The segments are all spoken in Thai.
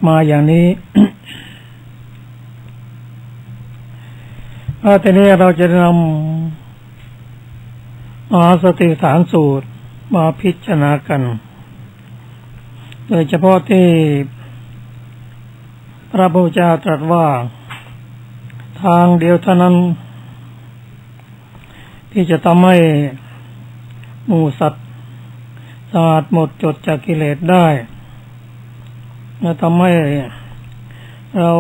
มาอย่างนี้ ทีนี้เราจะนำมหาสติปัฏฐานสูตรมาพิจารณากันโดยเฉพาะที่พระพุทธเจ้าตรัสว่าทางเดียวเท่านั้นที่จะทำให้หมู่สัตว์สะอาดหมดจดจากกิเลสได้และทำให้เรา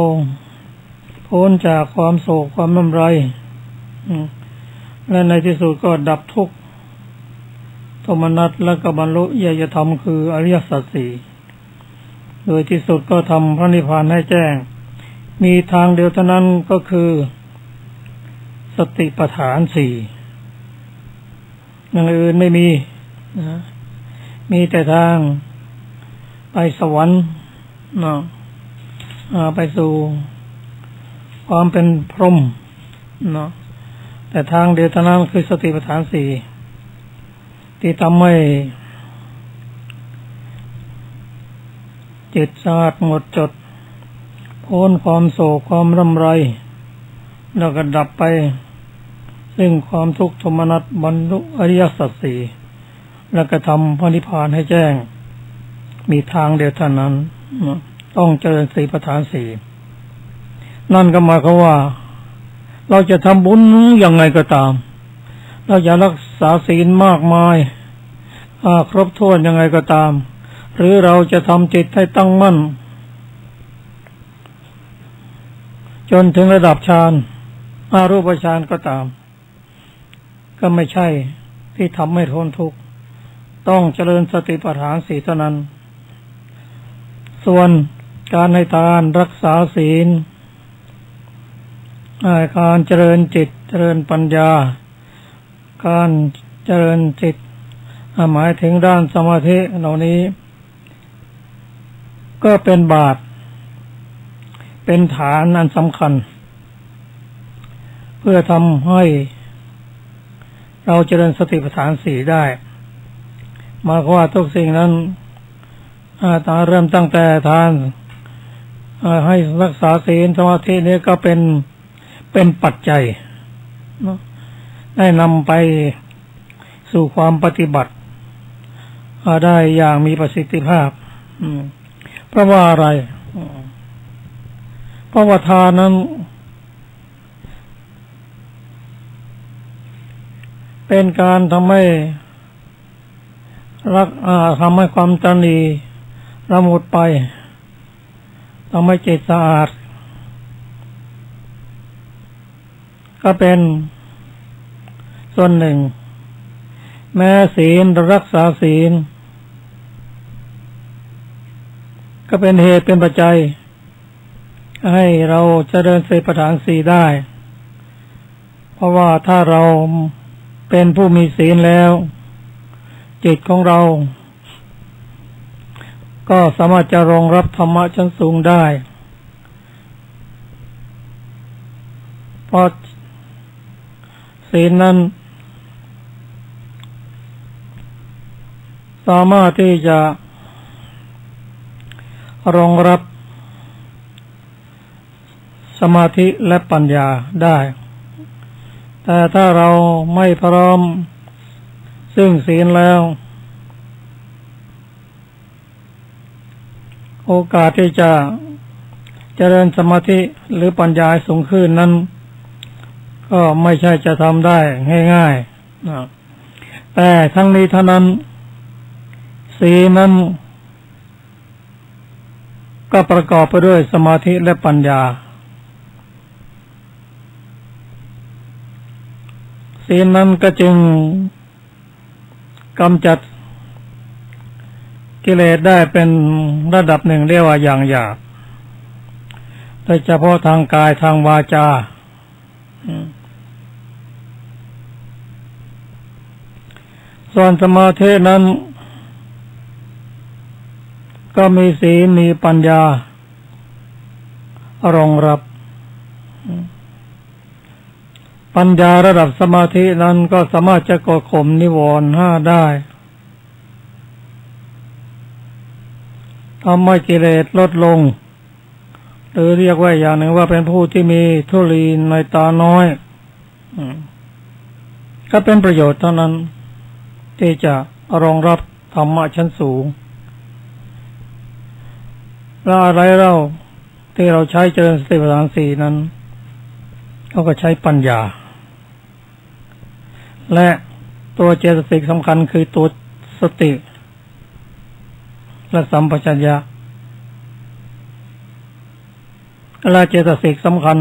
พ้นจากความโศกความน้ำไรและในที่สุดก็ดับทุกข์โทมนัสและก็บรรลุญาณธรรมคืออริยสัจสี่โดยที่สุดก็ทำพระนิพพานให้แจ้งมีทางเดียวเท่านั้นก็คือสติปัฏฐานสี่อย่างอื่นไม่มีนะมีแต่ทางไปสวรรค์ไปสู่ความเป็นพรหมแต่ทางเดียวเท่านั้นคือสติปัฏฐานสี่ที่ทำให้จิตสะอาดหมดจดพ้นความโศกความร่ำไรแล้วก็ดับไปซึ่งความทุกข์โทมนัสบรรลุอริยสัจสี่แล้วก็ทำพระนิพพานให้แจ้งมีทางเดียวเท่านั้นต้องเจริญสติปัฏฐานสี่นั่นก็หมายความว่าเราจะทำบุญยังไงก็ตามเราจะรักษาศีลมากมายครบถ้วนยังไงก็ตามหรือเราจะทำจิตให้ตั้งมั่นจนถึงระดับฌานอารูปฌานก็ตามก็ไม่ใช่ที่ทำให้พ้นทุกข์ต้องเจริญสติปัฏฐานสี่เท่านั้นส่วนการให้ทานรักษาศีลการเจริญจิตเจริญปัญญาการเจริญจิตหมายถึงด้านสมาธิเหล่านี้ก็เป็นบาตรเป็นฐานอันสำคัญเพื่อทำให้เราเจริญสติปัฏฐานสี่ได้มาว่าทุกสิ่งนั้นเริ่มตั้งแต่ทานให้รักษาศีลสมาธินี้ก็เป็นปัจจัยได้นำไปสู่ความปฏิบัติได้อย่างมีประสิทธิภาพเพราะว่าอะไรเพราะว่าทานนั้นเป็นการทำให้ทำให้ความตนีละหมดไปทำให้จิตสะอาดก็เป็นส่วนหนึ่งแม้ศีลรักษาศีลก็เป็นเหตุเป็นปัจจัยให้เราเจริญสติปัฏฐานสี่ได้เพราะว่าถ้าเราเป็นผู้มีศีลแล้วจิตของเราก็สามารถจะรองรับธรรมะชั้นสูงได้เพราะศีลนั้นสามารถที่จะรองรับสมาธิและปัญญาได้แต่ถ้าเราไม่พร้อมซึ่งศีลแล้วโอกาสที่จะเจริญสมาธิหรือปัญญาสูงขึ้นนั้นก็ไม่ใช่จะทำได้ง่ายๆแต่ทั้งนี้เท่านั้นศีลนั้นก็ประกอบไปด้วยสมาธิและปัญญาศีลนั้นก็จึงกำจัดกิเลสได้เป็นระดับหนึ่งเรียกว่าอย่างหยาบโดยเฉพาะทางกายทางวาจาส่วนสมาธินั้นก็มีศีลมีปัญญารองรับปัญญาระดับสมาธินั้นก็สามารถจะกดข่มนิวรณ์ห้าได้ทำให้กิเลสลดลง หรือเรียกว่าอย่างหนึ่งว่าเป็นผู้ที่มีธุลีในตาน้อยก็เป็นประโยชน์เท่านั้นที่จะรองรับธรรมะชั้นสูงแล้วอะไรเราที่เราใช้เจริญสติปัฏฐานสี่นั้นเขาก็ใช้ปัญญาและตัวเจตสิกสำคัญคือตัวสติและสัมปชัญญะและเจตสิกสำคัญ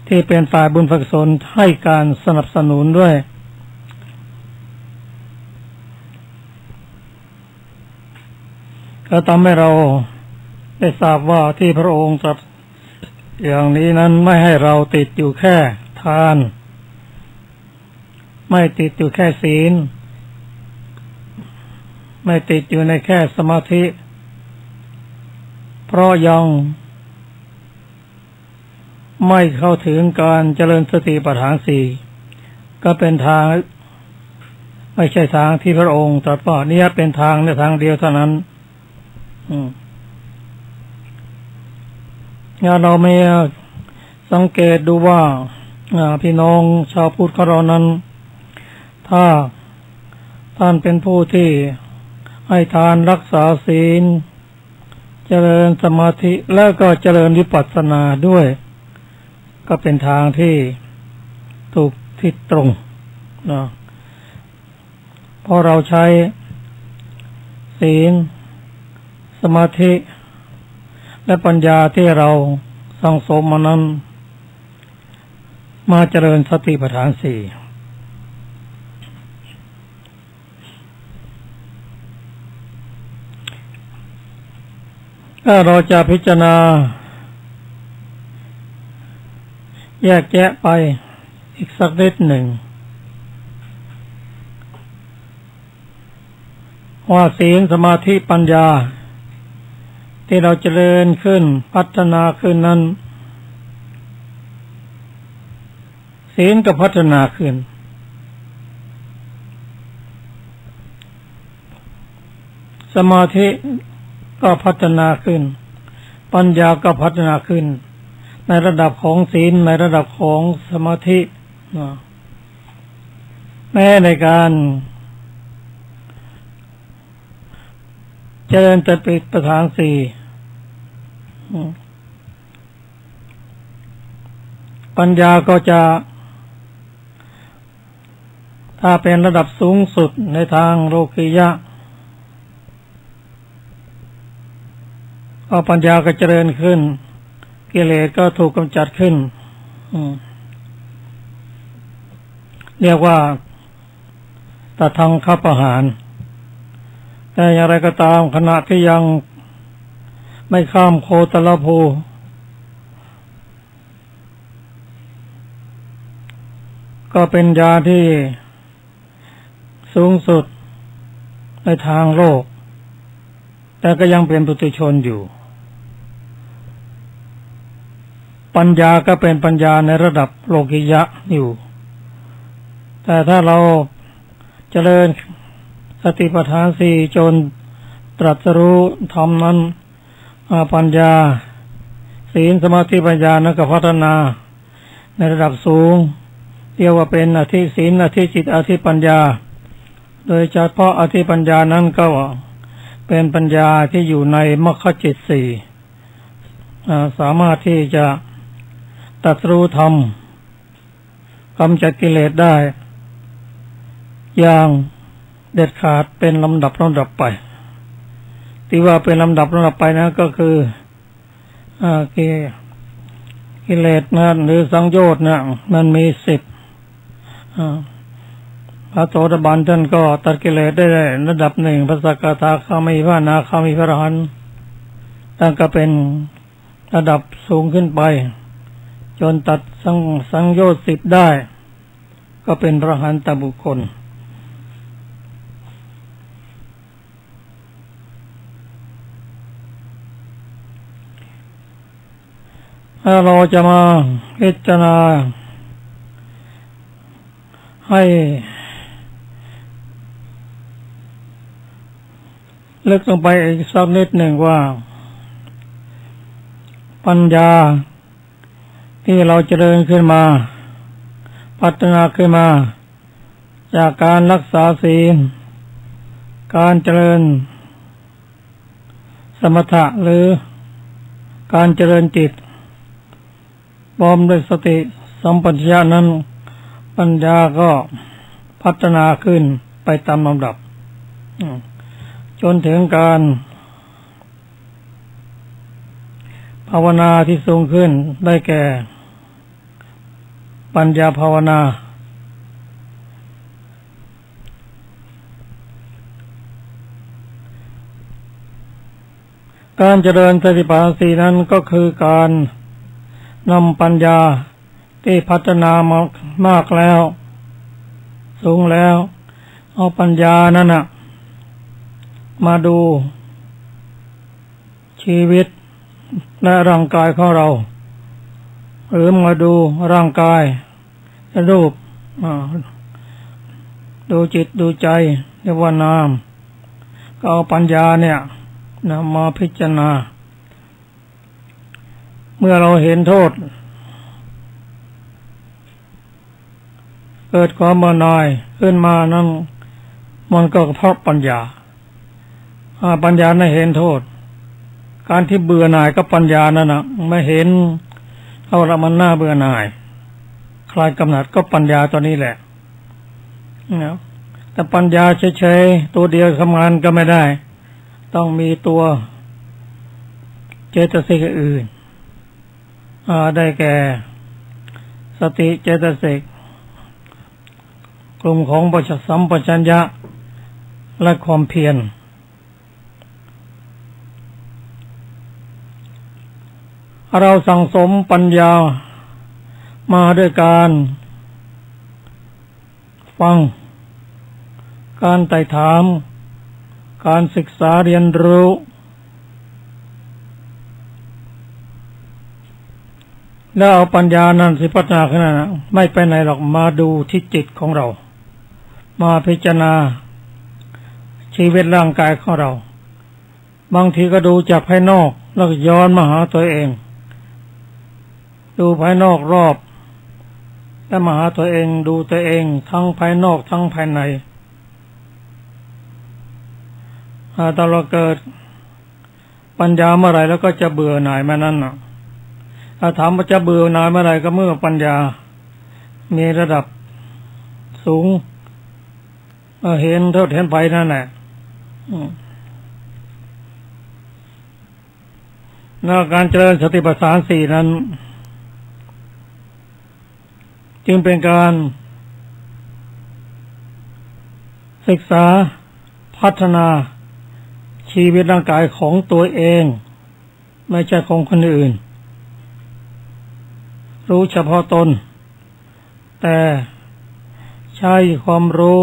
ที่เป็นฝ่ายบุญกุศลให้การสนับสนุนด้วยก็ทำให้เราได้ทราบว่าที่พระองค์ตรัสอย่างนี้นั้นไม่ให้เราติดอยู่แค่ทานไม่ติดอยู่แค่ศีลไม่ติดอยู่ในแค่สมาธิเพราะยังไม่เข้าถึงการเจริญสติปัฏฐานสี่ก็เป็นทางไม่ใช่ทางที่พระองค์ตรัสว่านี่เป็นทางในทางเดียวเท่านั้นเราไม่สังเกตดูว่าพี่น้องชาวพุทธของเรานั้นถ้าท่านเป็นผู้ที่ให้ทานรักษาศีลเจริญสมาธิแล้วก็เจริญวิปัสสนาด้วยก็เป็นทางที่ถูกที่ตรงนะเพราะเราใช้ศีลสมาธิและปัญญาที่เราสั่งสมมานั้นมาเจริญสติปัฏฐานสี่ถ้าเราจะพิจารณาแยกแยะไปอีกสักนิดหนึ่งว่าศีลสมาธิปัญญาที่เราเจริญขึ้นพัฒนาขึ้นนั้นศีลก็พัฒนาขึ้นสมาธิก็พัฒนาขึ้นปัญญาก็พัฒนาขึ้นในระดับของศีลในระดับของสมาธิแม้ในการเจริญสติปัฏฐานสี่ปัญญาก็จะถ้าเป็นระดับสูงสุดในทางโลกียะปัญญาก็เจริญขึ้นกิเลสก็ถูกกำจัดขึ้นเรียกว่าตทังคัปปหารแต่อย่างไรก็ตามขณะที่ยังไม่ข้ามโคตรภูก็เป็นญาณที่สูงสุดในทางโลกแต่ก็ยังเป็นปุถุชนอยู่ปัญญาก็เป็นปัญญาในระดับโลกิยะอยู่แต่ถ้าเราเจริญสติปัฏฐานสี่จนตรัสรู้ธรรมนั้นปัญญาศีลสมาธิปัญญานั้นก็พัฒนาในระดับสูงเรียกว่าเป็นอธิศีลอธิจิตอธิปัญญาโดยเฉพาะอธิปัญญานั้นก็เป็นปัญญาที่อยู่ในมรรคจิตสี่สามารถที่จะตรัสรู้ธรรมกำจัดกิเลสได้อย่างเด็ดขาดเป็นลำดับไปที่ว่าเป็นลำดับไปนะก็คือกิเลสนะหรือสังโยชน์นะมันมี10พระโสดาบันท่านก็ตัดกิเลสได้ระดับหนึ่งพระสกทาคามีพระอนาคามีพระอรหันต์ตั้งก็เป็นระดับสูงขึ้นไปจนตัดสังโยชน์10ได้ก็เป็นพระอรหันตบุคคลถ้าเราจะมาพิจารณาให้ลึกลงไปอีกสักนิดหนึ่งว่า ปัญญาที่เราเจริญขึ้นมาพัฒนาขึ้นมาจากการรักษาศีลการเจริญสมถะหรือการเจริญจิตพร้อมด้วยสติสัมปชัญญะนั้นปัญญาก็พัฒนาขึ้นไปตามลำดับจนถึงการภาวนาที่สูงขึ้นได้แก่ปัญญาภาวนาการเจริญสติปัฏฐานสี่นั้นก็คือการนำปัญญาที่พัฒนามากแล้วสูงแล้วเอาปัญญานั้นมาดูชีวิตและร่างกายของเราหรือมาดูร่างกายรูปดูจิตดูใจเรียกว่านามก็เอาปัญญาเนี่ยมาพิจารณาเมื่อเราเห็นโทษเกิดความเบื่อหน่ายขึ้นมานั้นมันก็เพราะปัญญาปัญญาไม่เห็นโทษการที่เบื่อหน่ายกับปัญญานั่นไม่เห็นเอาละมันน่าเบื่อหน่ายคลายกำหนัดก็ปัญญาตัวนี้แหละแต่ปัญญาเฉยๆตัวเดียวทำงานก็ไม่ได้ต้องมีตัวเจตสิกอื่นได้แก่สติเจตสิกกลุ่มของสัมปชัญญะและความเพียรเราสั่งสมปัญญามาด้วยการฟังการไต่ถามการศึกษาเรียนรู้แล้วเอาปัญญานั้นสิพัฒนาขึ้นนะไม่ไปไหนหรอกมาดูที่จิตของเรามาพิจารณาชีวิตร่างกายของเราบางทีก็ดูจากภายนอกแล้วก็ย้อนมาหาตัวเองดูภายนอกรอบแล้วมาหาตัวเองดูตัวเองทั้งภายนอกทั้งภายในตอนเราเกิดปัญญาเมื่อไหร่แล้วก็จะเบื่อหน่ายมานั้นถ้าถามว่าจะเบื่อหน่ายเมื่อไหร่ก็เมื่อปัญญามีระดับสูงเห็นโทษเห็นภัยนั่นแหละแล้วการเจริญสติปัฏฐานสี่นั้นจึงเป็นการศึกษาพัฒนาชีวิตร่างกายของตัวเองไม่ใช่ของคนอื่นรู้เฉพาะตนแต่ใช้ความรู้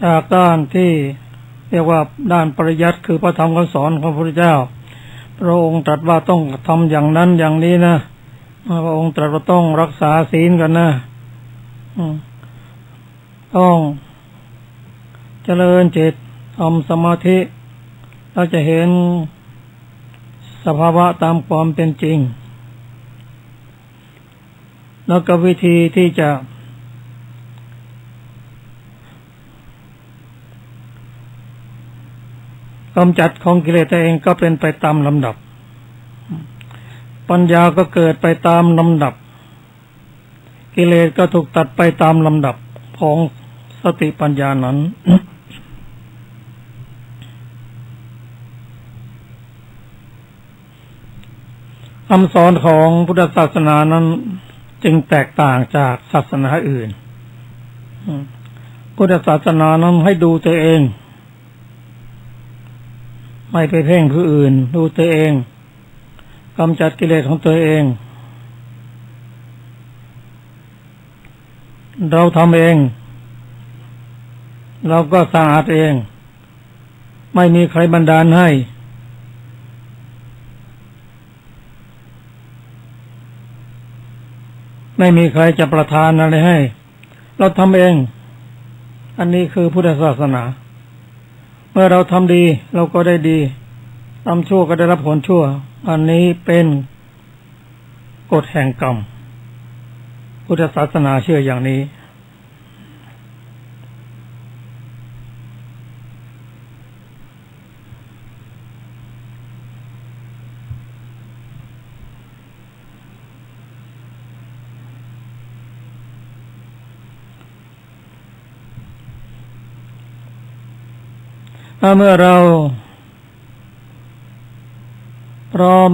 จากด้านที่เรียกว่าด้านปริยัติคือพระธรรมคำสอนของพระพุทธเจ้าพระองค์ตรัสว่าต้องทำอย่างนั้นอย่างนี้นะพระองค์ตรัสว่าต้องรักษาศีลกันนะต้องเจริญจิตทำสมาธิเราจะเห็นสภาวะตามความเป็นจริงแล้วก็วิธีที่จะกำจัดของกิเลสตัวเองก็เป็นไปตามลำดับปัญญาก็เกิดไปตามลำดับกิเลสก็ถูกตัดไปตามลำดับของสติปัญญานั้น คำสอนของพุทธศาสนานั้นจึงแตกต่างจากศาสนาอื่นพุทธศาสนานั้นให้ดูตัวเองไม่ไปเพ่งผู้อื่นดูตัวเองกำจัดกิเลสของตัวเองเราทำเองเราก็สะอาดเองไม่มีใครบันดาลให้ไม่มีใครจะประทานอะไรให้เราทำเองอันนี้คือพุทธศาสนาเมื่อเราทำดีเราก็ได้ดี ทำชั่วก็ได้รับผลชั่วอันนี้เป็นกฎแห่งกรรมพุทธศาสนาเชื่ออย่างนี้เมื่อเราพร้อม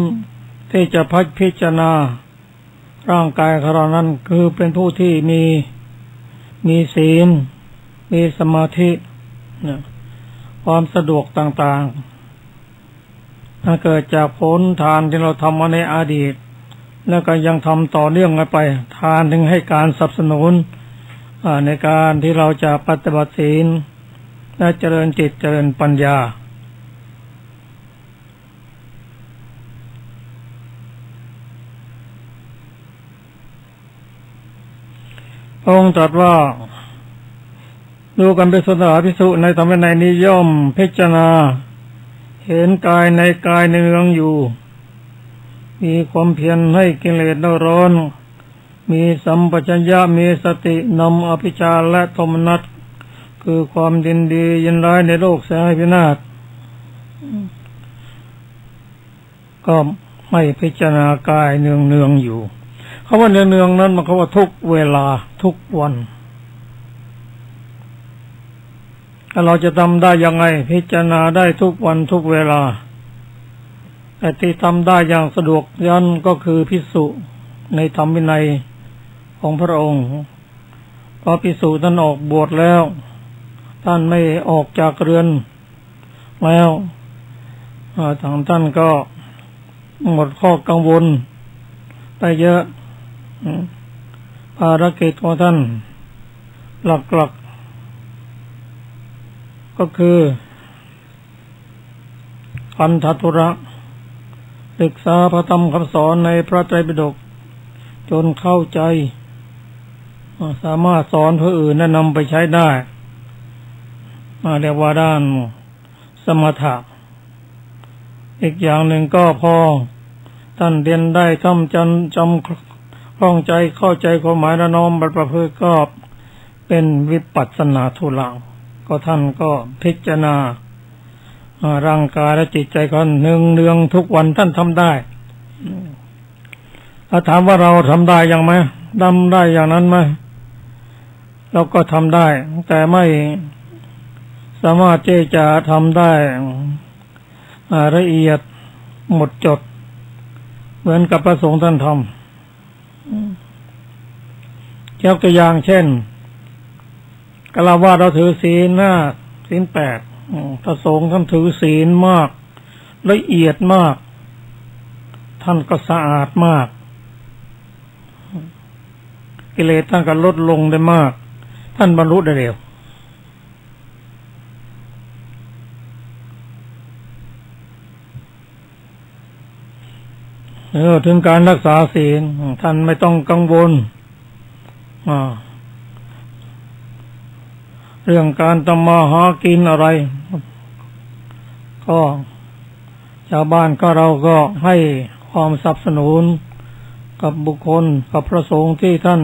ที่จะพิจารณาร่างกายของเรานั้นคือเป็นผู้ที่มีศีลมีสมาธิความสะดวกต่างๆถ้าเกิดจากผลทานที่เราทำมาในอดีตแล้วก็ยังทำต่อเนื่องกันไปทานถึงให้การสนับสนุนในการที่เราจะปฏิบัติศีลและเจริญจิตเจริญปัญญาพระองค์ตรัสว่าดูกันเป็นสถาภิกษุในธรรมวินัยนี้ย่อมพิจารณาเห็นกายในกายเนืองอยู่มีความเพียรให้กิเลสร้อนมีสัมปชัญญะมีสตินำอภิชฌาและโทมนัสคือความยินดียินร้ายในโลกเสียให้พินาศก็ไม่พิจารณากายเนืองอยู่คำว่าเนืองนั้นมันก็ว่าทุกเวลาทุกวันเราจะทำได้ยังไงพิจารณาได้ทุกวันทุกเวลาแต่ที่ทำได้อย่างสะดวกยันก็คือภิกษุในธรรมวินัยของพระองค์พอภิกษุท่านออกบวชแล้วท่านไม่ออกจากเรือนแล้วทางท่านก็หมดข้อกังวลไปเยอะภารกิจของท่านหลักๆก็คือคันธทุระศึกษาพระธรรมคำสอนในพระไตรปิฎกจนเข้าใจสามารถสอนผู้อื่นและนำไปใช้ได้เรียกว่าด้านสมถะอีกอย่างหนึ่งก็พอท่านเรียนได้จำคล่องใจเข้าใจความหมายและน้อมประพฤติก็เป็นวิปัสสนาธุระก็ท่านก็พิจารณาร่างกายและจิตใจกันเนืองทุกวันท่านทำได้ถ้าถามว่าเราทำได้อย่างไหมทำได้อย่างนั้นไหมเราก็ทำได้แต่ไม่สามารถที่จะทำได้ละเอียดหมดจดเหมือนกับพระสงฆ์ท่านทำยกตัวอย่างเช่นกล่าวว่าเราถือศีลศีล 8พระสงฆ์ท่านถือศีลมากละเอียดมากท่านก็สะอาดมากกิเลสท่านก็ลดลงได้มากท่านบรรลุได้เร็วถึงการรักษาศีลท่านไม่ต้องกังวลเรื่องการทำมาหากินอะไรก็ชาวบ้านก็เราก็ให้ความสนับสนุนกับบุคคลกับพระสงฆ์ที่ท่าน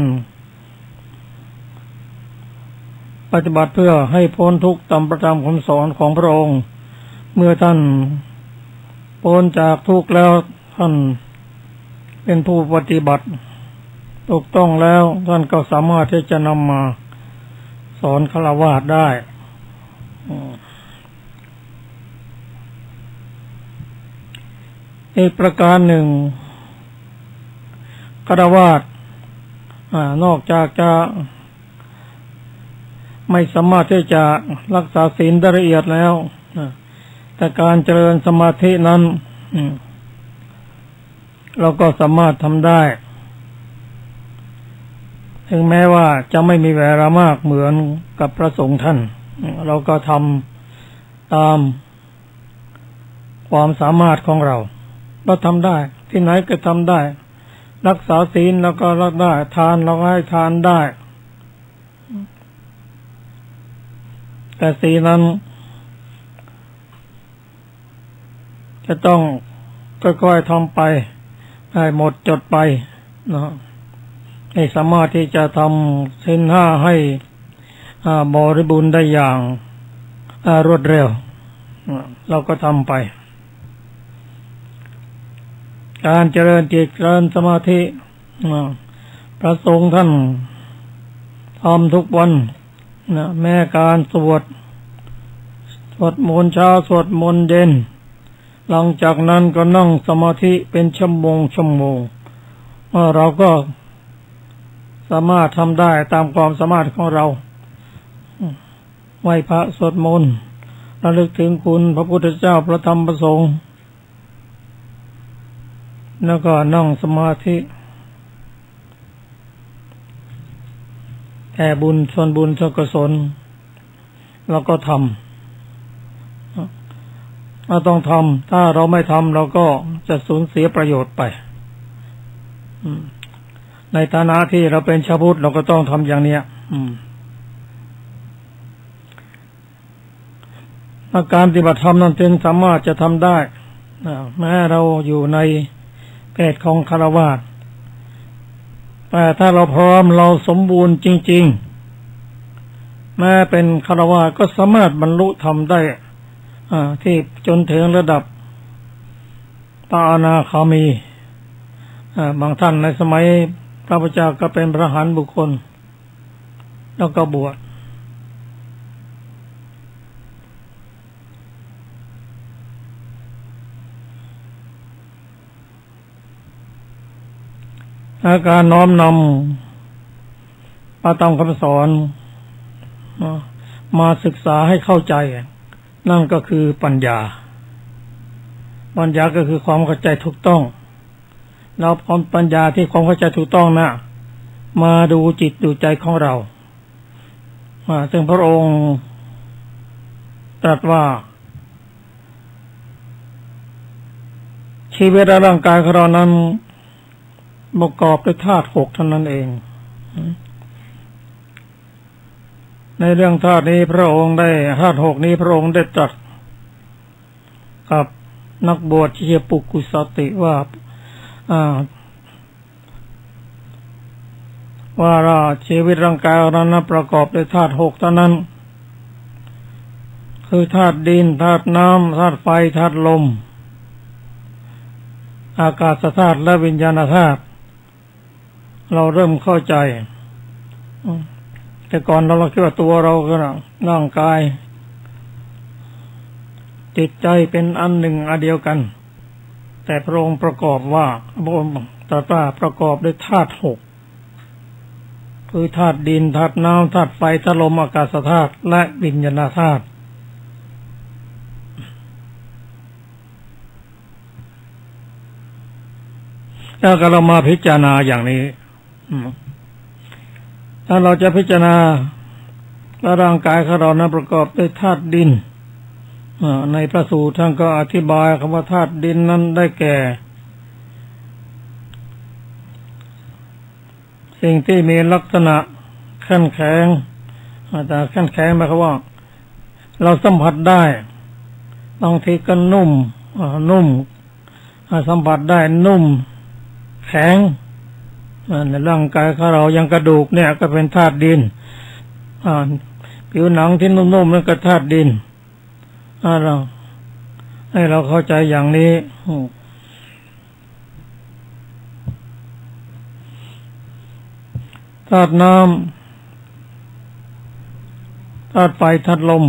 ปฏิบัติเพื่อให้พ้นทุกข์ตามประธรรมคำสอนของพระองค์เมื่อท่านพ้นจากทุกข์แล้วท่านเป็นผู้ปฏิบัติถูกต้องแล้วท่านก็สามารถที่จะนำมาสอนฆราวาสได้อีกประการหนึ่งฆราวาสนอกจากจะไม่สามารถที่จะรักษาศีลได้ละเอียดแล้วแต่การเจริญสมาธินั้นเราก็สามารถทำได้ถึงแม้ว่าจะไม่มีเวลามากเหมือนกับพระสงฆ์ท่านเราก็ทำตามความสามารถของเราทำได้ที่ไหนก็ทำได้รักษาศีลเราก็รักได้ทานเราก็ให้ทานได้แต่ศีลนั้น จะต้องค่อยๆทำไปให้หมดจดไปนะให้สามารถที่จะทำศีลห้าให้บริบูรณ์ได้อย่างรวดเร็วเราก็ทำไปการเจริญจิตเจริญสมาธิพระสงฆ์ท่านทำทุกวันนะแม้การสวดมนต์เช้าสวดมนต์เย็นหลังจากนั้นก็นั่งสมาธิเป็นชั่วโมงเราก็สามารถทำได้ตามความสามารถของเราไหว้พระสวดมนต์ระลึกถึงคุณพระพุทธเจ้าพระธรรมพระสงฆ์แล้วก็นั่งสมาธิแผ่บุญส่วนบุญส่วนกุศลเราก็ทำเราต้องทำถ้าเราไม่ทำเราก็จะสูญเสียประโยชน์ไปในฐานะที่เราเป็นชาวพุทธเราก็ต้องทำอย่างเนี้ยการปฏิบัติธรรมนั้นจึงสามารถจะทำได้แม้เราอยู่ในเพศของฆราวาสแต่ถ้าเราพร้อมเราสมบูรณ์จริงๆแม้เป็นฆราวาสก็สามารถบรรลุธรรมได้ที่จนถึงระดับพระอนาคามีบางท่านในสมัยพระพุทธเจ้าก็เป็นพระอรหันต์บุคคลแล้วก็บวชการน้อมนำพระธรรมคำสอนมาศึกษาให้เข้าใจนั่นก็คือปัญญาก็คือความเข้าใจถูกต้องเราความปัญญาที่ความเข้าใจถูกต้องนะมาดูจิตดูใจของเราซึ่งพระองค์ตรัสว่าชีวิตและร่างกายของเรานั้นประกอบด้วยธาตุหกเท่านั้นเองในเรื่องธาตุนี้พระองค์ได้ธาตุหกนี้พระองค์ได้ตรัสกับนักบวชที่ชื่อปุกุสติว่าชีวิตร่างกายของเรานั้นประกอบด้วยธาตุหกเท่านั้นคือธาตุดินธาตุน้ำธาตุไฟธาตุลมอากาศธาตุและวิญญาณธาตุเราเริ่มเข้าใจแต่ก่อนเราคิดว่าตัวเราก็ร่างกายจิตใจเป็นอันหนึ่งอันเดียวกันแต่พระองค์ประกอบว่าพระองค์ตรัสว่าประกอบด้วยธาตุหกคือธาตุดินธาตุน้ำธาตุไฟธาตุลมอากาศธาตุและวิญญาณธาตุแล้วก็เรามาพิจารณาอย่างนี้ถ้าเราจะพิจารณาว่าร่างกายของเรานั้นประกอบด้วยธาตุดินในพระสูตรท่านก็อธิบายคำว่าธาตุดินนั้นได้แก่สิ่งที่มีลักษณะแข็งแข็งแต่แข็งแข็งหมายความว่าเราสัมผัสได้บางทีก็นุ่มสัมผัสได้นุ่มแข็งในร่างกายของเรายังกระดูกเนี่ยก็เป็นธาตุดินผิวหนังที่นุ่มๆนั่นก็ธาตุดินเราให้เราเข้าใจอย่างนี้ธาตุน้ำธาตุไฟธาตุลม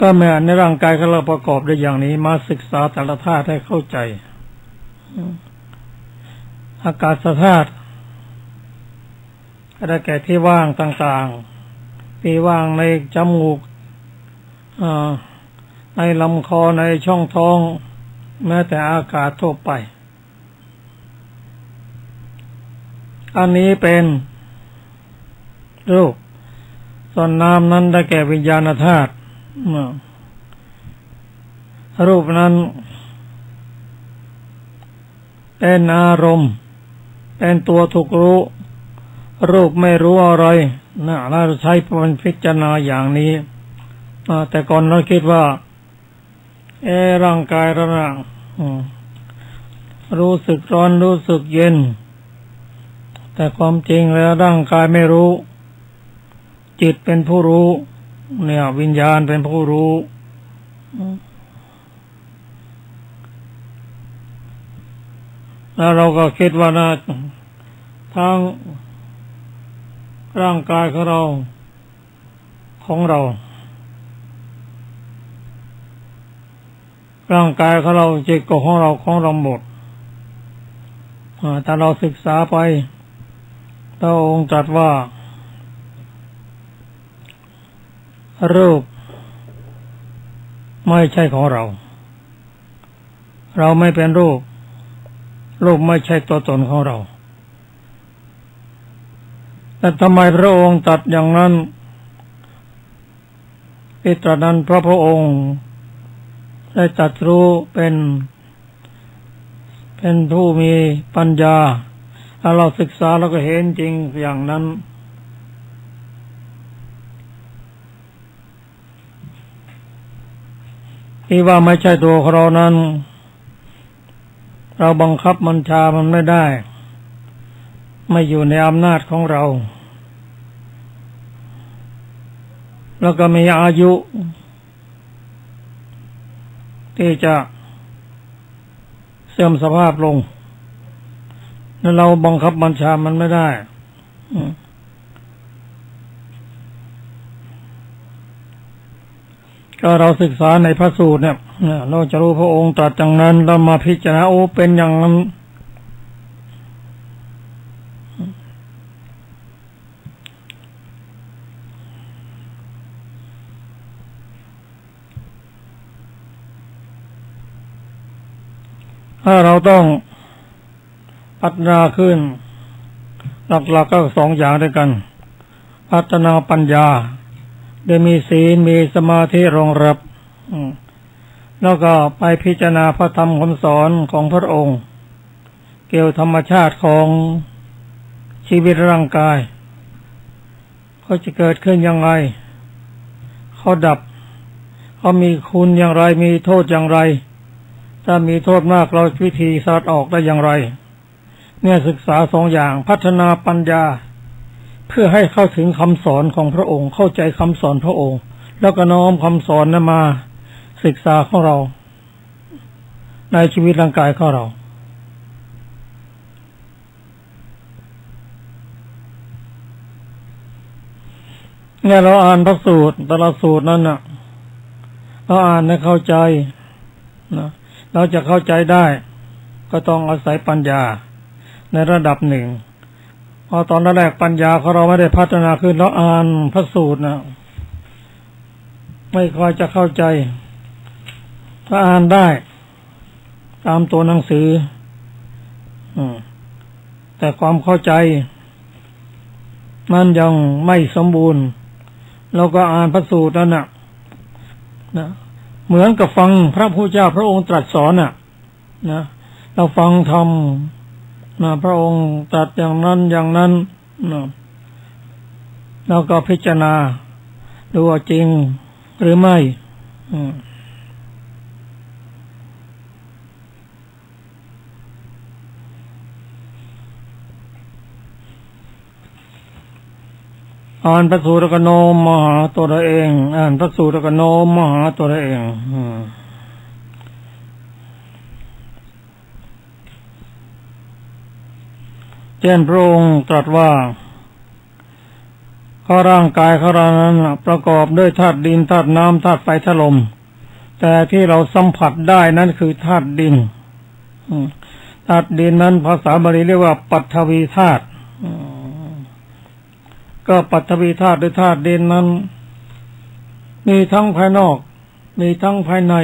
ก็แม้ในร่างกายของเราประกอบด้วยอย่างนี้มาศึกษาแต่ละธาตุให้เข้าใจอากาศธาตุก็ได้แก่ที่ว่างต่างๆที่ว่างในจมูกในลำคอในช่องท้องแม้แต่อากาศทั่วไปอันนี้เป็นรูปส่วนนามนั้นได้แก่วิญญาณธาตุรูปนั้นเป็นอารมณ์เป็นตัวถูกรู้รูปไม่รู้อะไรเราใช้เป็นพิจารณาอย่างนี้แต่ก่อนเราคิดว่า ร่างกายเราน่ะรู้สึกร้อนรู้สึกเย็นแต่ความจริงแล้วร่างกายไม่รู้จิตเป็นผู้รู้เนี่ยวิญญาณเป็นผู้รู้แล้วเราก็คิดว่านะทั้งร่างกายของเราร่างกายของเราจิตก็ของเราหมดถ้าเราศึกษาไปพระองค์ตรัสว่ารูปไม่ใช่ของเราไม่เป็นรูปไม่ใช่ตัวตนของเราแต่ทำไมพระองค์ตรัสอย่างนั้นที่ตรัสนั้นเพราะพระองค์ได้ตรัสรู้เป็นผู้มีปัญญาถ้าเราศึกษาเราก็เห็นจริงอย่างนั้นที่ว่าไม่ใช่ตัวของเรานั้นเราบังคับบัญชามันไม่ได้ไม่อยู่ในอำนาจของเราแล้วก็มีอายุที่จะเสื่อมสภาพลงแล้วเราบังคับบัญชามันไม่ได้ก็เราศึกษาในพระสูตรเนี่ยเราจะรู้พระองค์ตรัสอย่างนั้นเรามาพิจารณาเป็นอย่างนั้นถ้าเราต้องพัฒนาขึ้นหลักๆก็สองอย่างด้วยกันพัฒนาปัญญาโดยมีศีลมีสมาธิรองรับแล้วก็ไปพิจารณาพระธรรมคำสอนของพระองค์เกี่ยวธรรมชาติของชีวิตร่างกายเขาจะเกิดขึ้นอย่างไรเขาดับเขามีคุณอย่างไรมีโทษอย่างไรถ้ามีโทษมากเราวิธีสลัดออกได้อย่างไรเนี่ยศึกษาสองอย่างพัฒนาปัญญาเพื่อให้เข้าถึงคำสอนของพระองค์เข้าใจคำสอนพระองค์แล้วก็น้อมคำสอนนั้นมาศึกษาของเราในชีวิตร่างกายของเราเนี่ยเราอ่านพระสูตรแต่ละสูตรนั้นน่ะเราอ่านให้เข้าใจนะเราจะเข้าใจได้ก็ต้องอาศัยปัญญาในระดับหนึ่งพอตอนแรกปัญญาของเราไม่ได้พัฒนาขึ้นเราอ่านพระสูตรนะไม่ค่อยจะเข้าใจถ้าอ่านได้ตามตัวหนังสือแต่ความเข้าใจมันยังไม่สมบูรณ์เราก็อ่านพระสูตรนั่นน่ะเหมือนกับฟังพระพุทธเจ้าพระองค์ตรัสสอนน่ะนะเราฟังธรรมพระองค์ตรัสอย่างนั้นอย่างนั้นเราก็พิจารณาดูว่าจริงหรือไม่อ่านพระสูตรก็โน้มมาหาตัวเราเองอ่านพระสูตรก็โน้มมาหาตัวเราเองเช่นพระองค์ตรัสว่าร่างกายของเรานั้นประกอบด้วยธาตุดินธาตุน้ำธาตุไฟธาตุลมแต่ที่เราสัมผัสได้นั้นคือธาตุดินธาตุดินนั้นภาษาบาลีเรียกว่าปัทวีธาตุก็ปัทวีธาตุหรือธาตุดินนั้นมีทั้งภายนอกมีทั้งภายใน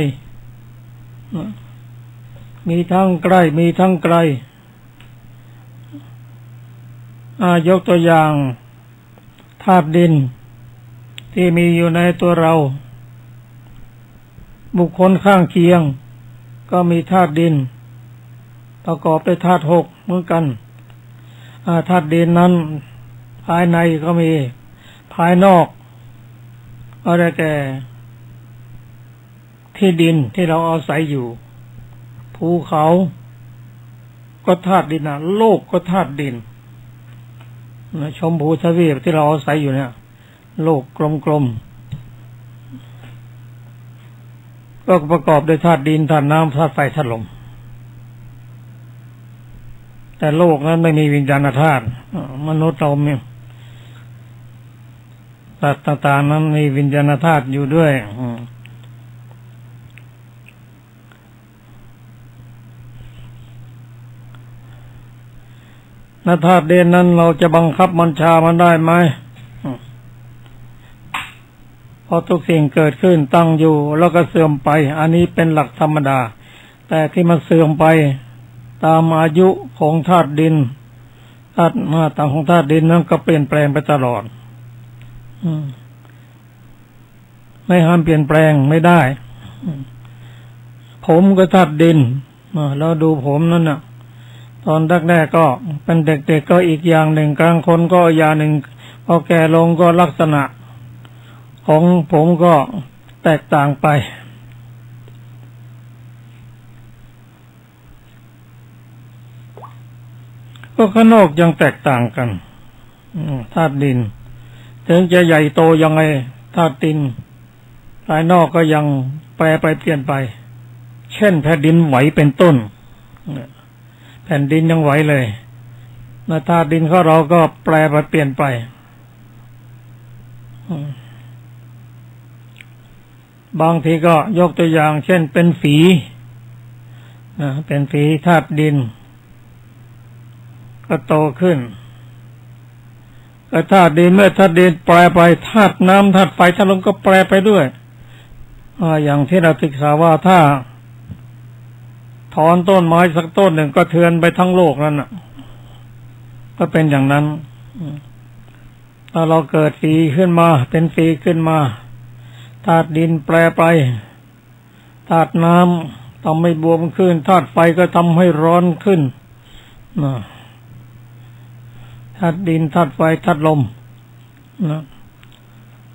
มีทั้งใกล้มีทั้งไกลยกตัวอย่างธาตุดินที่มีอยู่ในตัวเราบุคคลข้างเคียงก็มีธาตุดินประกอบด้วยธาตุหกเหมือนกันธาตุดินนั้นภายในก็มีภายนอกอะไรแก่ ที่ดินที่เราอาศัยอยู่ภูเขาก็ธาตุดินนะโลกก็ธาตุดินชมพูทวีปที่เราอาศัยอยู่เนี่ยโลกกลมๆก็ประกอบด้วยธาตุดินธาตุน้ำธาตุไฟธาตุลมแต่โลกนั้นไม่มีวิญญาณธาตุมนุษย์เราเนี่ยสัตว์ต่างๆนั้นมีวิญญาณธาตุอยู่ด้วยธาตุดินนั้นเราจะบังคับบัญชามันได้ไหมเพราะทุกสิ่งเกิดขึ้นตั้งอยู่แล้วก็เสื่อมไปอันนี้เป็นหลักธรรมดาแต่ที่มันเสื่อมไปตามอายุของธาตุดินธาตุต่างของธาตุดินนั้นก็เปลี่ยนแปลงไปตลอดไม่ห้ามเปลี่ยนแปลงไม่ได้ผมก็ธาตุดินเราดูผมนั่นน่ะตอนแรกๆก็เป็นเด็กๆก็อีกอย่างหนึ่งกลางคนก็อย่างหนึ่งพอแก่ลงก็ลักษณะของผมก็แตกต่างไปก็ข้างนอกยังแตกต่างกันธาตุดินถึงจะใหญ่โตยังไงธาตุดินภายนอกก็ยังแปรไปเปลี่ยนไปเช่นแผ่นดินไหวเป็นต้นแผ่นดินยังไหวเลยธาตุดินของเราก็แปรไปเปลี่ยนไปบางทีก็ยกตัวอย่างเช่นเป็นฝีเป็นฝีธาตุดินก็โตขึ้นธาตุดินเมื่อธาตุดินแปรไปธาตุน้ำธาตุไฟธาตุลมก็แปรไปด้วยอย่างที่เราศึกษาว่าถ้าถอนต้นไม้สักต้นหนึ่งก็เทือนไปทั้งโลกนั่นน่ะก็เป็นอย่างนั้นถ้าเราเกิดฝีขึ้นมาเป็นฝีขึ้นมาธาตุดินแปรไปธาตุน้ำทำให้บวมขึ้นธาตุไฟก็ทำให้ร้อนขึ้นธาตุดินธาตุไฟธาตุลม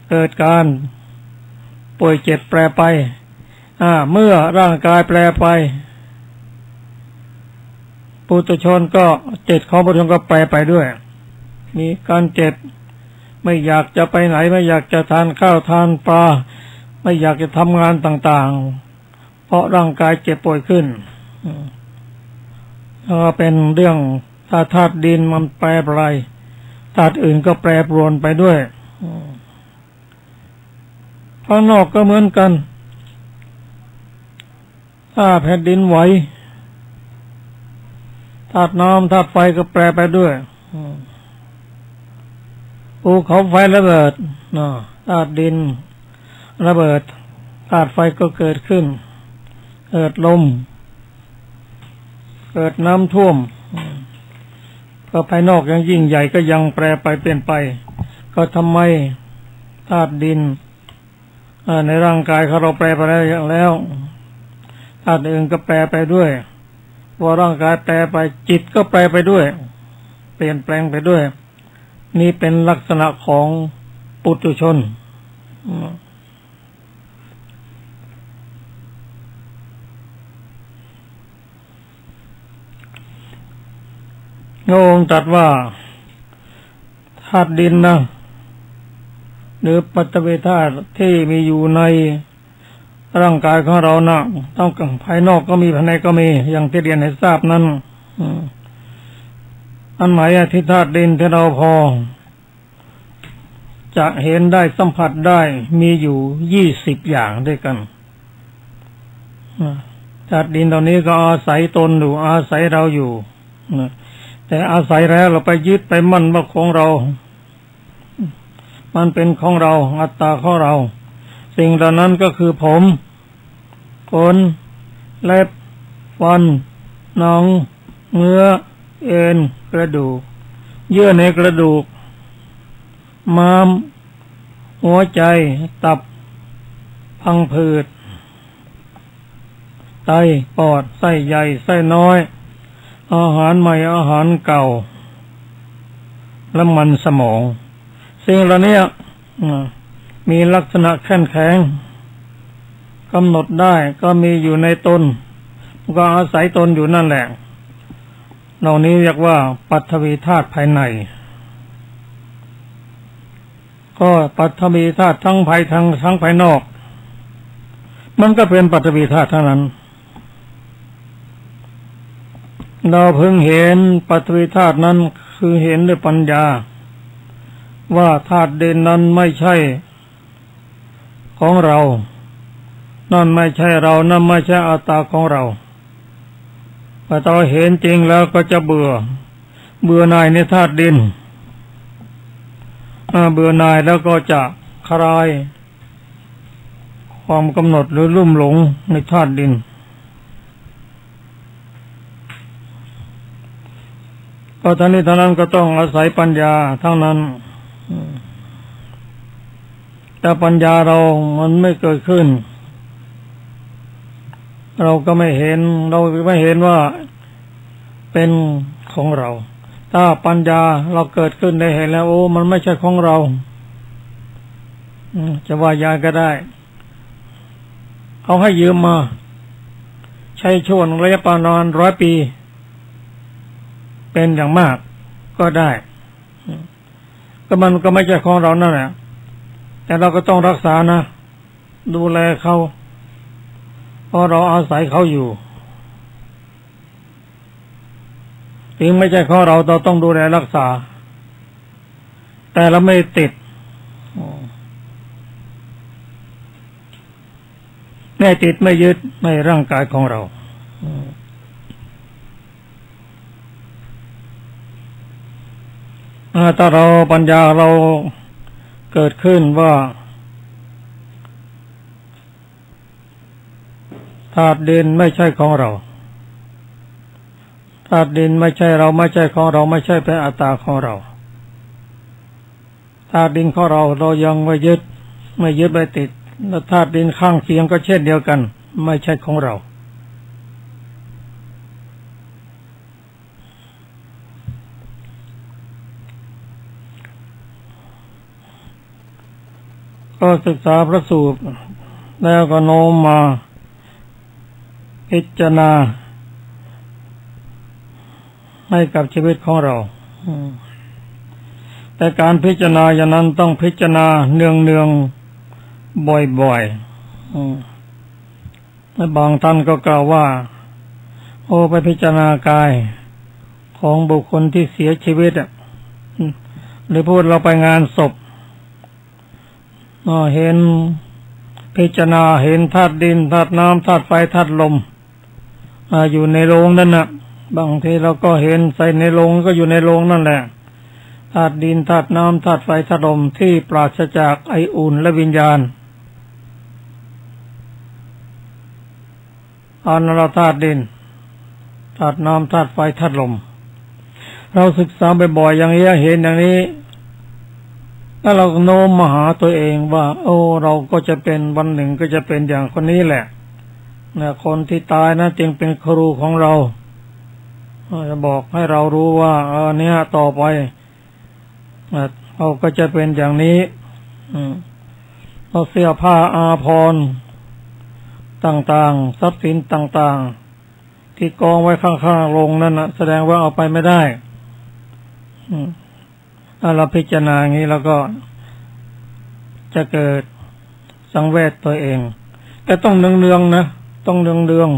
เกิดการป่วยเจ็บแปรไปเมื่อร่างกายแปรไปปุถุชนก็จิตของปุถุชนก็แปรไปด้วยมีการเจ็บไม่อยากจะไปไหนไม่อยากจะทานข้าวทานปลาไม่อยากจะทำงานต่างๆเพราะร่างกายเจ็บป่วยขึ้นก็เป็นเรื่องถ้าธาตุดินมันแปรไปธาตุอื่นก็แปรปรวนไปด้วยข้างนอกก็เหมือนกันถ้าแผ่นดินไหวธาตุน้ำธาตุไฟก็แปรไปด้วยภูเขาไฟระเบิดธาตุดินระเบิดธาตุไฟก็เกิดขึ้นเกิดลมเกิดน้ำท่วมก็ภายนอกยังยิ่งใหญ่ก็ยังแปรไปเปลี่ยนไปก็ทำไมธาตุดินในร่างกายของเราแปรไปแล้วธาตุอื่นก็แปรไปด้วยพอร่างกายแปรไปจิตก็แปรไปด้วยเปลี่ยนแปลงไปด้วยนี่เป็นลักษณะของปุถุชนองค์ตรัสว่าธาตุดินนะหรือปัตตวีธาตุที่มีอยู่ในร่างกายของเรานะต้องภายนอกก็มีภายในก็มีอย่างที่เรียนให้ทราบนั้นอันหมายที่ธาตุดินที่เราพอจะเห็นได้สัมผัสได้มีอยู่20อย่างด้วยกันธาตุดินตอนนี้ก็อาศัยตนอยู่อาศัยเราอยู่แต่อาศัยแล้วเราไปยึดไปมั่นว่าของเรามันเป็นของเราอัตตาของเราสิ่งเหล่านั้นก็คือผมขนเล็บฟันหนังเนื้อเอ็นกระดูกเยื่อในกระดูกม้ามหัวใจตับพังผืดไตปอดไส้ใหญ่ไส้น้อยอาหารใหม่อาหารเก่าและมันสมองสิ่งเหล่านี้มีลักษณะแข็ง กำหนดได้ก็มีอยู่ในตนก็อาศัยตนอยู่นั่นแหละเหล่านี้เรียกว่าปัทวีธาตุภายในก็ปัทวีธาตุทั้งภายทั้งภายนอกมันก็เป็นปัทวีธาตุเท่านั้นเราเพิ่งเห็นปัทวีธาตุนั้นคือเห็นด้วยปัญญาว่าธาตุเด่นนั้นไม่ใช่ของเรานั่นไม่ใช่เรานั่นไม่ใช่อัตตาของเราพอเราเห็นจริงแล้วก็จะเบื่อหน่ายในธาตุดินเบื่อหน่ายแล้วก็จะคลายความกำหนดหรือลุ่มหลงในธาตุดินก็ทั้งนี้ทั้งนั้นก็ต้องอาศัยปัญญาทั้งนั้นแต่ปัญญาเรามันไม่เกิดขึ้นเราก็ไม่เห็นว่าเป็นของเราถ้าปัญญาเราเกิดขึ้นได้เห็นแล้วโอ้มันไม่ใช่ของเราจะว่ายาก็ได้เอาให้ยืมมาใช้ช่วงระยะประมาณ100 ปีเป็นอย่างมากก็ได้ก็มันก็ไม่ใช่ของเรานั่นแหละแต่เราก็ต้องรักษานะดูแลเขาเพราะเราอาศัยเขาอยู่ถึงไม่ใช่ของเราต้องดูแลรักษาแต่เราไม่ติดไม่ติดไม่ยึดในร่างกายของเราถ้าเราปัญญาเราเกิดขึ้นว่าธาตุดินไม่ใช่ของเราธาตุดินไม่ใช่เราไม่ใช่ของเราไม่ใช่เป็นอัตตาของเราธาตุดินของเรายังไม่ยึดไม่ติดแล้วธาตุดินข้างเคียงก็เช่นเดียวกันไม่ใช่ของเราก็ศึกษาพระสูตรแล้วก็โน้มมาพิจารณาให้กับชีวิตของเราแต่การพิจารณาอย่างนั้นต้องพิจารณาเนืองบ่อยๆบางท่านก็กล่าวว่าไปพิจารณากายของบุคคลที่เสียชีวิตหรือพูดเราไปงานศพเห็นพิจารณาเห็นธาตุดินธาตุน้ำธาตุไฟธาตุลมอยู่ในโลงนั่นน่ะบางทีเราก็เห็นใส่ในโลงก็อยู่ในโลงนั่นแหละธาตุดินธาตุน้ำธาตุไฟธาตุลมที่ปราศจากไออุ่นและวิญญาณเราธาตุดินธาตุน้ำธาตุไฟธาตุลมเราศึกษาบ่อยๆอย่างนี้เห็นอย่างนี้แล้วเราโน้มมาหาตัวเองว่าเราก็จะเป็นวันหนึ่งก็จะเป็นอย่างคนนี้แหละคนที่ตายนะจึงเป็นครูของเราจะบอกให้เรารู้ว่าเนี่ยต่อไปเราก็จะเป็นอย่างนี้เราเสื้อผ้าอาภรณ์ต่างๆทรัพย์สินต่างๆที่กองไว้ข้างๆโรงนั่นนะแสดงว่าเอาไปไม่ได้ถ้าเราพิจารณาอย่างนี้แล้วก็จะเกิดสังเวชตัวเองแต่ต้องเนืองๆนะต้องเนือง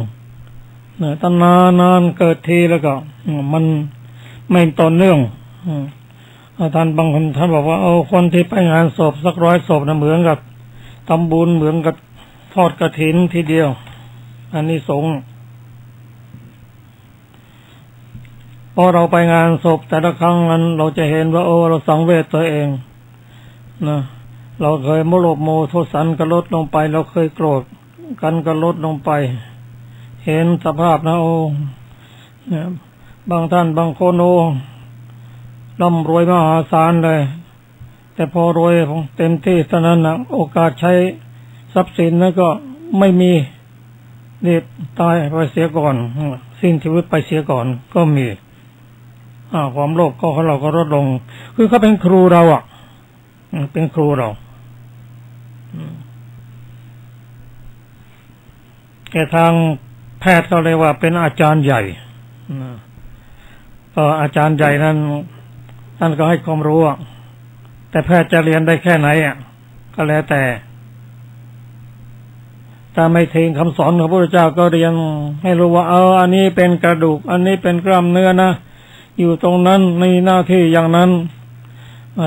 ๆตั้งนานเกิดทีแล้วก็มันไม่ต่อเนื่องท่านบางคนท่านบอกว่าคนที่ไปงานศพสัก100 ศพนะเหมือนกับทำบุญเหมือนกับทอดกฐินทีเดียวอันนี้สงฆ์พอเราไปงานศพแต่ละครั้งนั้นเราจะเห็นว่าเราสังเวชตัวเองนะเราเคยโมโทสันก็ลดลงไปเราเคยโกรธกันก็ลดลงไปเห็นสภาพนะเนี่ยบางท่านบางคนร่ำรวยมหาศาลเลยแต่พอรวยเต็มที่เท่านั้นนะโอกาสใช้ทรัพย์สินนั้นก็ไม่มีนี่ตายไปเสียก่อนสิ้นชีวิตไปเสียก่อนก็มีความโลภก็ของเราก็ลดลงคือเขาเป็นครูเราเป็นครูเรา แต่ทางแพทย์เขาเรียกว่าเป็นอาจารย์ใหญ่ก็อาจารย์ใหญ่นั้นท่านก็ให้ความรู้แต่แพทย์จะเรียนได้แค่ไหนก็แล้วแต่ถ้าไม่ทิ้งคำสอนของพระพุทธเจ้าก็เรียนให้รู้ว่าอันนี้เป็นกระดูกอันนี้เป็นกล้ามเนื้อนะอยู่ตรงนั้นมีหน้าที่อย่างนั้น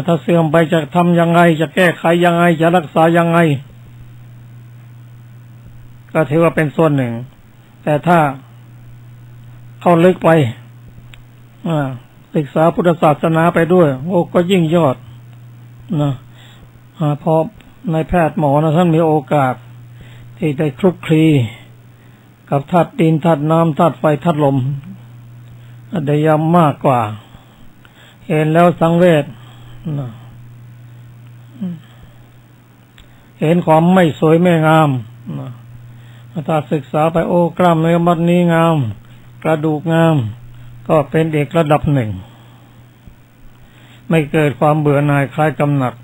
ถ้าเสื่อมไปจะทำยังไงจะแก้ไขยังไงจะรักษายังไงก็ถือว่าเป็นส่วนหนึ่งแต่ถ้าเข้าลึกไปศึกษาพุทธศาสนาไปด้วยก็ยิ่งยอดนะเพราะในแพทย์หมอนะท่านมีโอกาสที่ได้คลุกคลีกับธาตุดินธาตุน้ำธาตุไฟธาตุลมได้ยามากกว่าเห็นแล้วสังเวชเห็นความไม่สวยไม่งามถ้าศึกษาไปกล้ามเนื้อมัดนี้งามกระดูกงามก็เป็นเอกระดับหนึ่งไม่เกิดความเบื่อหน่ายคลายกำหนัด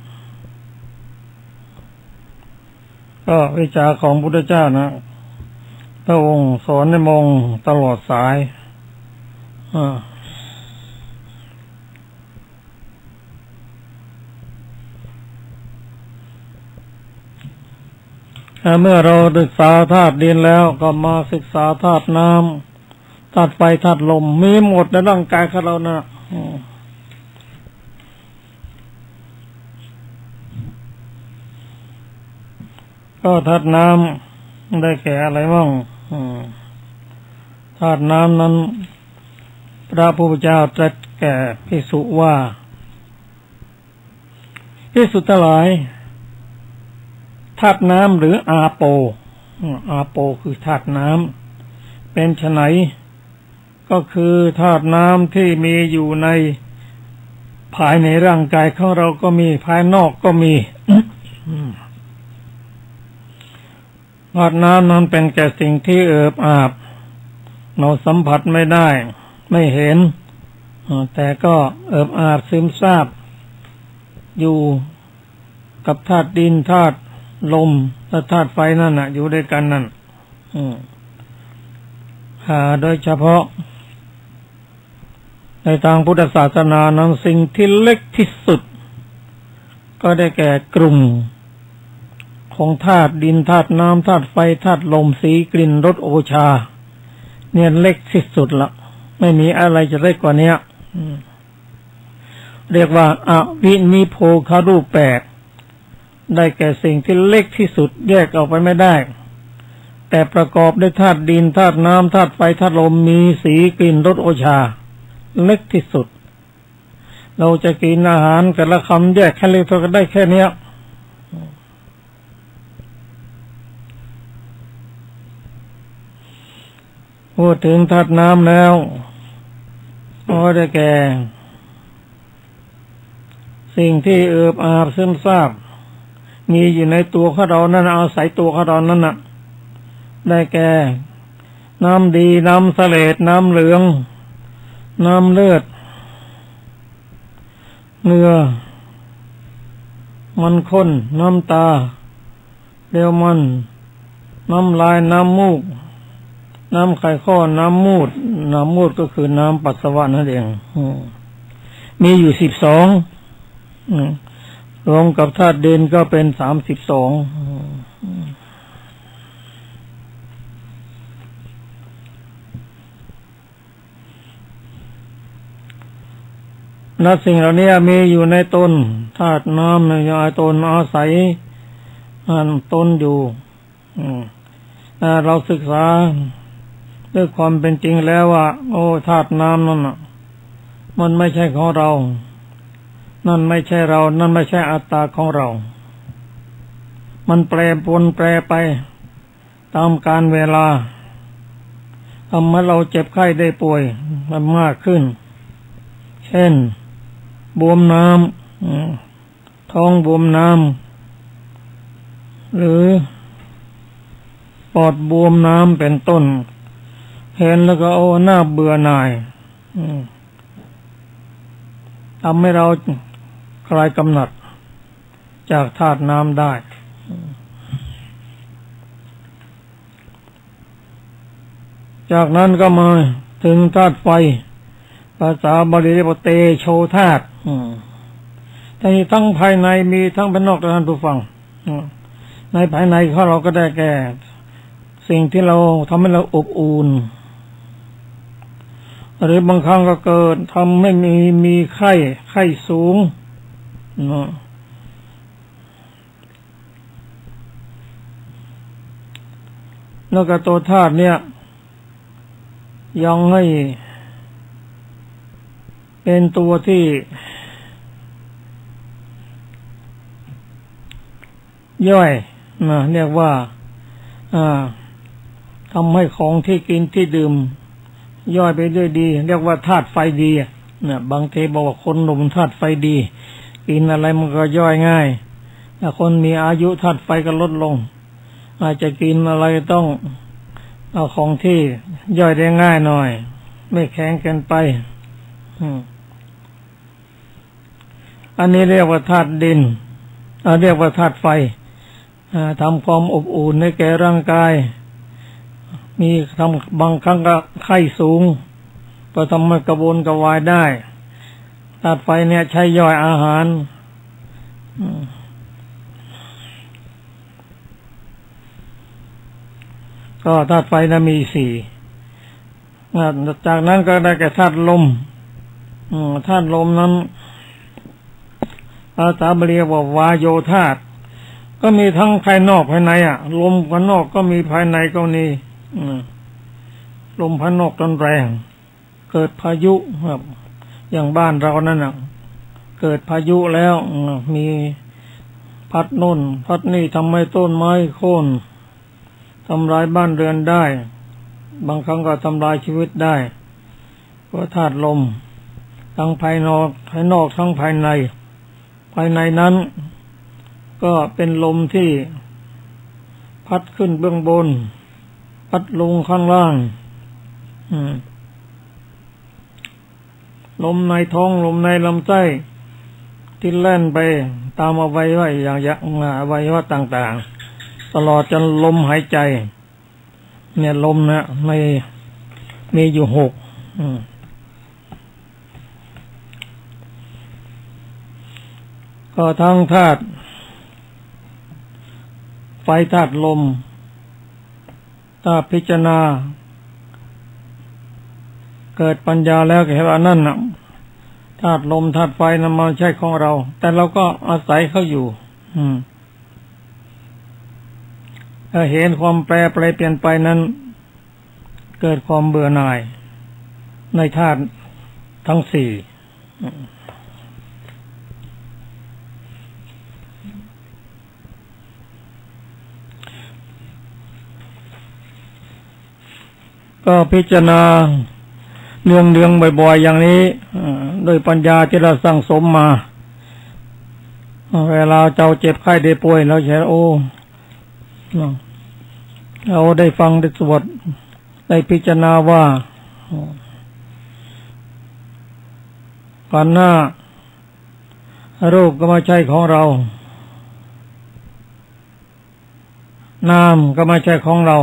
ก็วิชาของพุทธเจ้านะพระองค์สอนในมงตลอดสายเมื่อเราศึกษาธาตุดินแล้วก็มาศึกษาธาตุน้ำธาตุไฟธาตุลมมีหมดในร่างกายของเรานะก็ธาตุน้ำได้แก่อะไรบ้างธาตุน้ำนั้นพระพุทธเจ้าตรัสแก่ภิกษุว่าภิกษุทั้งหลายธาตุน้ำหรืออาโปคือธาตุน้ำเป็นไฉนก็คือธาตุน้ำที่มีอยู่ในภายในร่างกายของเราก็มีภายนอกก็มี ธาตุน้ำนั้นเป็นแก่สิ่งที่เอิบอาบเราสัมผัสไม่ได้ไม่เห็นแต่ก็เอิบอาบซึมซาบอยู่กับธาตุดินธาตุลมและธาตุไฟนั่นอยู่ด้วยกันนั่นโดยเฉพาะในทางพุทธศาสนานั้นสิ่งที่เล็กที่สุดก็ได้แก่กลุ่มของธาตุดินธาตุน้ำธาตุไฟธาตุลมสีกลิ่นรสโอชาเนี่ยเล็กที่สุดละไม่มีอะไรจะเล็กกว่านี้เรียกว่าอวินิโพครูปแปดได้แก่สิ่งที่เล็กที่สุดแยกออกไปไม่ได้แต่ประกอบด้วยธาตุดินธาตุน้ำธาตุไฟธาตุลมมีสีกลิ่นรสโอชาเล็กที่สุดเราจะกินอาหารแต่ละคำแยกแค่เล็กเท่ากันได้แค่นี้พูดถึงธาตุน้ำแล้วก็ได้แก่สิ่งที่เอิบอาบซึมซาบมีอยู่ในตัวของเรานั่นอาศัยตัวของเรานั่นได้แก่น้ำดีน้ำเสลดน้ำเหลืองน้ำเลือดเหงื่อมันข้นน้ำตาเดียวมันน้ำลายน้ำมูกน้ำไข่ข้อน้ำมูดก็คือน้ำปัสสาวะนั่นเองมีอยู่12รวมกับธาตุดินก็เป็น32และสิ่งเหล่านี้มีอยู่ในตนธาตุน้ำในตนอาศัยตนอยู่เราศึกษาด้วยความเป็นจริงแล้วว่าธาตุน้ำนั่นมันไม่ใช่ของเรานั่นไม่ใช่เรานั่นไม่ใช่อัตตาของเรามันแปรปรวนแปรไปตามกาลเวลาทำให้เราเจ็บไข้ได้ป่วยมันมากขึ้นเช่นบวมน้ำท้องบวมน้ำหรือปอดบวมน้ำเป็นต้นเห็นแล้วก็หน้าเบื่อหน่ายทำให้เราคลายกำหนัดจากธาตุน้ำได้ จากนั้นก็มาถึงธาตุไฟภาษาบาลีเรียกว่าเตโชธาตุทั้งภายในมีทั้งภายนอกท่านผู้ฟังในภายในของเราก็ได้แก่สิ่งที่เราทำให้เราอบอุ่นหรือบางครั้งก็เกิดทำให้มีไข้สูงแล้วก็ตัวธาตุเนี่ยยังให้เป็นตัวที่ย่อยเรียกว่าทำให้ของที่กินที่ดื่มย่อยไปด้วยดีเรียกว่าธาตุไฟดีบางทีบอกว่าคนหนุ่มธาตุไฟดีกินอะไรมันก็ย่อยง่ายถ้าคนมีอายุธาตุไฟก็ลดลงอาจจะกินอะไรต้องเอาของที่ย่อยได้ง่ายหน่อยไม่แข็งเกินไปอันนี้เรียกว่าธาตุดินเรียกว่าธาตุไฟทำความอบอุ่นให้แก่ร่างกายมีทำบางครั้งก็ไข้สูงก็ทำให้กระวนกระวายได้ธาตุไฟเนี่ยใช้ย่อยอาหารก็ธาตุไฟนั้นมี4จากนั้นก็ได้แก่ธาตุลมธาตุลมนั้นภาษาบาลีว่าวาโยธาตุก็มีทั้งภายนอกภายในลมภายนอกก็มีภายในก็มีลมภายนอกแรงเกิดพายุครับอย่างบ้านเรานั่นเกิดพายุแล้วมีพัดโน่นพัดนี่ทำให้ต้นไม้โค่นทำลายบ้านเรือนได้บางครั้งก็ทำลายชีวิตได้เพราะธาตุลมทั้งภายนอกทั้งภายในนั้นก็เป็นลมที่พัดขึ้นเบื้องบนพัดลงข้างล่างลมในท้องลมในลำไส้ที่แล่นไปตามอวัยวะอย่างอวัยวะต่างๆตลอดจนลมหายใจเนี่ยลมนะมีอยู่6ก็ทั้งธาตุไฟธาตุลมถ้าพิจารณาเกิดปัญญาแล้วเห็นว่านั่นธาตุลมธาตุไฟนั้นมันใช่ของเราแต่เราก็อาศัยเขาอยู่เห็นความแปรเปลี่ยนไปนั้นเกิดความเบื่อหน่ายในธาตุทั้ง4ก็พิจารณาเนืองบ่อยๆอย่างนี้โดยปัญญาที่เราสั่งสมมาเวลาเจ้าเจ็บไข้ได้ป่วยเราจะเราได้ฟังได้สวดได้พิจารณาว่าก่อนหน้าโรคก็ไม่ใช่ของเรานามก็ไม่ใช่ของเรา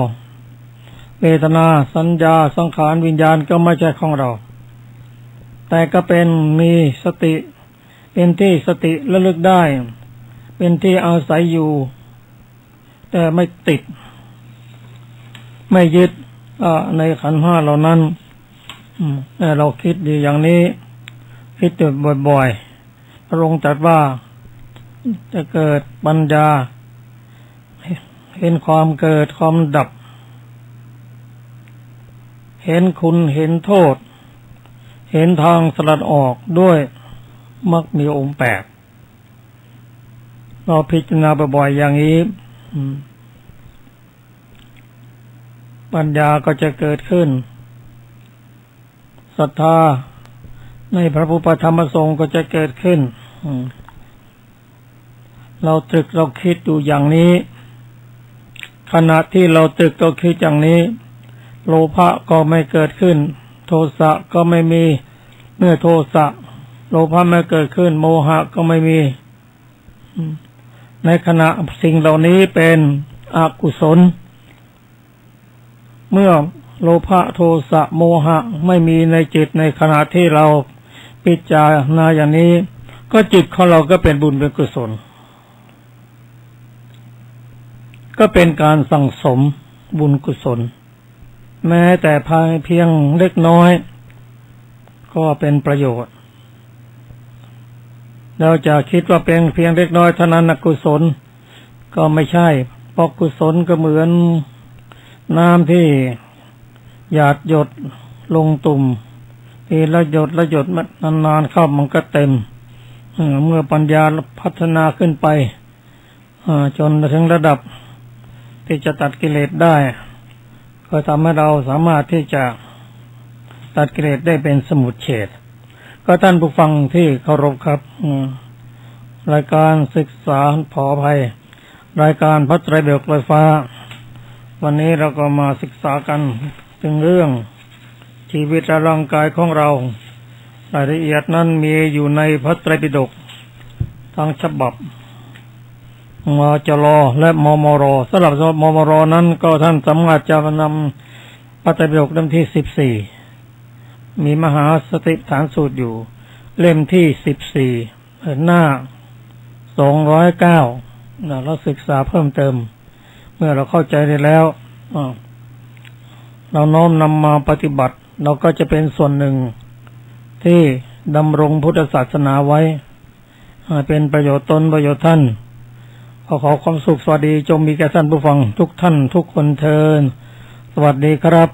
เวทนาสัญญาสังขารวิญญาณก็ไม่ใช่ของเราแต่ก็เป็นมีสติเป็นที่สติระลึกได้เป็นที่อาศัยอยู่แต่ไม่ติดไม่ยึดในขันธ์5เหล่านั้นแต่เราคิดดีอย่างนี้คิดอยู่บ่อยๆพระองค์ตรัสว่าจะเกิดปัญญาเห็นความเกิดความดับเห็นคุณเห็นโทษเห็นทางสลัดออกด้วยมรรคมีองค์8เราพิจารณาบ่อยๆอย่างนี้ปัญญาก็จะเกิดขึ้นศรัทธาในพระพุทธธรรมประสงค์ก็จะเกิดขึ้นเราตรึกเราคิดอยู่อย่างนี้ขณะที่เราตรึกเราคิดอย่างนี้โลภะก็ไม่เกิดขึ้นโทสะก็ไม่มีเมื่อโทสะโลภะไม่เกิดขึ้นโมหะก็ไม่มีในขณะสิ่งเหล่านี้เป็นอกุศลเมื่อ โลภะโทสะโมหะไม่มีในจิตในขณะที่เราพิจารณาอย่างนี้ก็จิตของเราก็เป็นบุญเป็นกุศลก็เป็นการสั่งสมบุญกุศลแม้แต่เพียงเล็กน้อยก็เป็นประโยชน์เราจะคิดว่าเป็นเพียงเล็กน้อยเท่านั้นนะกุศลก็ไม่ใช่เพราะกุศลก็เหมือนน้ำที่หยาดหยดลงตุ่มทีละหยดละหยดนานๆเข้ามันก็เต็มเมื่อปัญญาพัฒนาขึ้นไปจนถึงระดับที่จะตัดกิเลสได้ก็ทำให้เราสามารถที่จะตัดกิเลสได้เป็นสมุจเฉทก็ท่านผู้ฟังที่เคารพครับรายการศึกษาขออภัยรายการพระไตรปิฎกลอยฟ้าวันนี้เราก็มาศึกษากันถึงเรื่องชีวิตและร่างกายของเรารายละเอียดนั้นมีอยู่ในพระไตรปิฎกทั้งฉบับมจรและมมรสำหรับมมรนั้นก็ท่านสามารถจะนำพระไตรปิฎกเล่มที่14มีมหาสติปัฏฐานสูตรอยู่เล่มที่14หน้า209เราศึกษาเพิ่มเติมเมื่อเราเข้าใจได้แล้วเราน้อมนำมาปฏิบัติเราก็จะเป็นส่วนหนึ่งที่ดำรงพุทธศาสนาไว้เป็นประโยชน์ตนประโยชน์ท่านขอความสุขสวัสดีจงมีแก่ท่านผู้ฟังทุกท่านทุกคนเทอญสวัสดีครับ